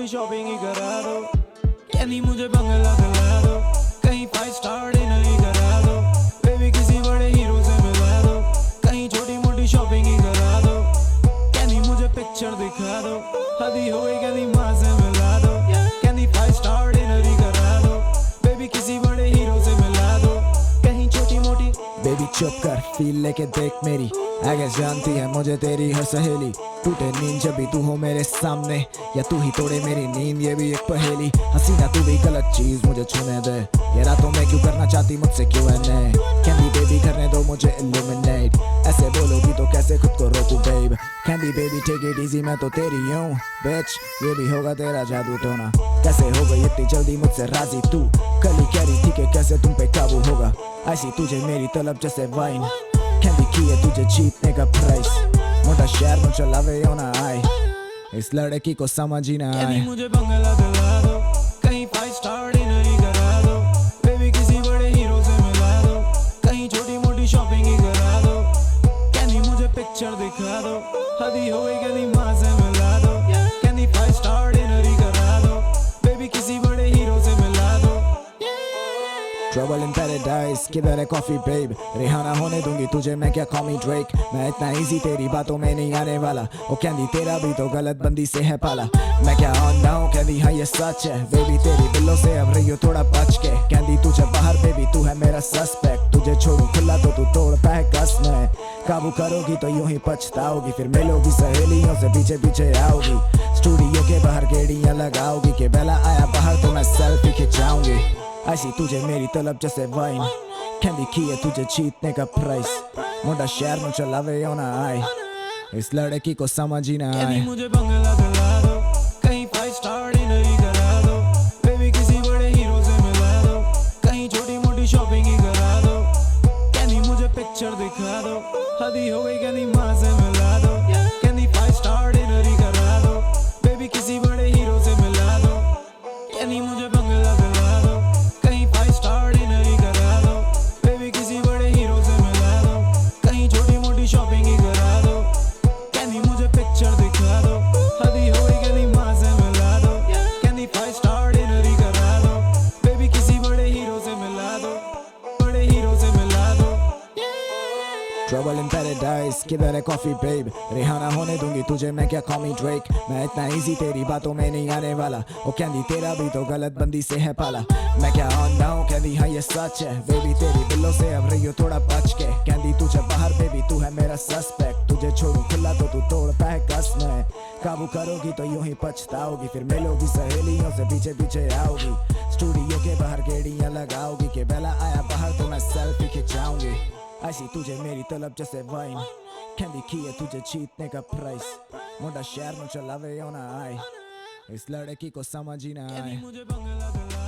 Shopping ही करा दो, कहनी मुझे बंगला दिला दो, कहीं 5 स्टार डिनर ही करा दो, बेबी किसी बड़े हीरो से मिला दो, कहीं छोटी मोटी शॉपिंग ही करा दो, कहनी मुझे पिक्चर दिखा दो, हदी हो गई कहनी माँ से मिला दो, कहनी 5 स्टार डिनर ही करा दो, बेबी किसी बड़े हीरो से मिला दो, कहीं छोटी मोटी। बेबी चुप कर, फील लेके देख मेरी, आगे जानती है मुझे तेरी हर सहेली। टूटे नींद जब भी तू हो मेरे सामने, या तू ही तोड़े मेरी नींद, ये भी एक पहेली। हसीना तू भी गलत चीज मुझे छूने दे, ये रातों में क्यों करना चाहती मुझसे Q&A। कैंडी बेबी करने दो मुझे इल्यूमिनेट, ऐसे बोलोगी तो कैसे खुद को रोकूं babe. Candy baby take it easy, मैं तो तेरी हूँ बिच, ये भी होगा तेरा जादू टोना। कैसे हो गई इतनी जल्दी मुझसे राजी तू, कल ही कह रही थी कि कैसे तुम पे काबू होगा। ऐसी तुझे मेरी तलब जैसे वाइन, कैंडी की है तुझे जीतने का प्राइस। मोटा शहर में चलावे यो ना आए, इस लड़की को समझ ही ना आए। मुझे बंगला दिला दो, कहीं 5 स्टार डिनर ही करा दो, बेबी किसी बड़े हीरो से मिला दो, कहीं छोटी मोटी शॉपिंग ही करा दो, कहनी मुझे पिक्चर दिखा दो, हदी हो गई कहनी माँ से मिला दो, कहनी 5 स्टार डिनर ही करा दो, बेबी किसी बड़े हीरो से मिला दो। Trouble in paradise, किधर है कॉफी बेब, रिहाना होने दूंगी तुझे मैं क्या कॉमी ड्रेक। मैं इतना इजी तेरी बातों में नहीं आने वाला, ओ कैंडी तेरा भी तो गलत बंदी से है पाला। मैं क्या ऑन डाउन कैंडी, हाँ ये सच है बेबी, तेरी बिल्लों से अब रही हो थोड़ा बच के। कैंडी तुझे बाहर बेबी, तू है मेरा सस्पेक्ट, तुझे छोड़ू खुला तो तू तोड़ता है कसमें। काबू करोगी तो यूं ही पछताओगी, फिर मिलोगी सहेलियों से पीछे पीछे आओगी। स्टूडियो के बाहर गेड़ियां लगाओगी कि बेला आया बाहर तो मैं सेल्फी खिंचाऊंगी। ऐसी तुझे मेरी तलब जैसे वाइन, कैंडी की है तुझे जीतने का प्राइस। मोटा शहर में चलावे यो ना आए, इस लड़की को समझ ही ना आए। मुझे बंगला दिला दो, कहीं 5 स्टार डिनर ही करा दो, बेबी किसी बड़े हीरो से मिला दो, कहीं छोटी मोटी शॉपिंग ही करा दो, कहनी मुझे पिक्चर दिखा दो, हदी हो गई कहनी माँ से मिला दो, कहनी 5 स्टार डिनर ही करा दो, बेबी किसी बड़े हीरो से मिला दो, कहनी मुझे बंगला दिला दो, कहीं 5 स्टार डिनर ही करा दो, बेबी किसी बड़े हीरो से मिला दो, कहीं छोटी मोटी शॉपिंग ही करा दो, कहनी मुझे पिक्चर दिखा दो, हदी हो गई कहनी माँ से मिला दो, कहनी 5 स्टार डिनर ही करा दो, बेबी किसी बड़े हीरो से मिला दो, बड़े हीरो से मिला दो। Trouble in paradise, किधर है कॉफी बेब, रिहाना होने दूंगी तुझे मैं क्या कॉमी ड्रेक। मैं इतना इजी तेरी बातों में नहीं आने वाला, ओ कैंडी तेरा भी तो गलत बंदी से है पाला। मैं क्या ऑन डाउन कैंडी, हाँ ये सच है बेबी, तेरी बिल्लों से अब रही हो थोड़ा बच के। कैंडी तुझे बाहर बेबी, तू है मेरा सस्पेक्ट, तुझे छोड़ू खुला तो तू तोड़ता है कसमें। काबू करोगी तो यूं ही पछताओगी, फिर मिलोगी सहेलियों से पीछे पीछे आओगी। स्टूडियो के बाहर गेड़ियां लगाओगी कि बेला आया बाहर तो मैं सेल्फी खिंचाऊंगी। ऐसी तुझे मेरी तलब जैसे वाइन, कैंडी की है तुझे जीतने का प्राइस। मोटा शहर में चलावे यो ना आए, इस लड़की को समझ ही ना आए। मुझे बंगला दिला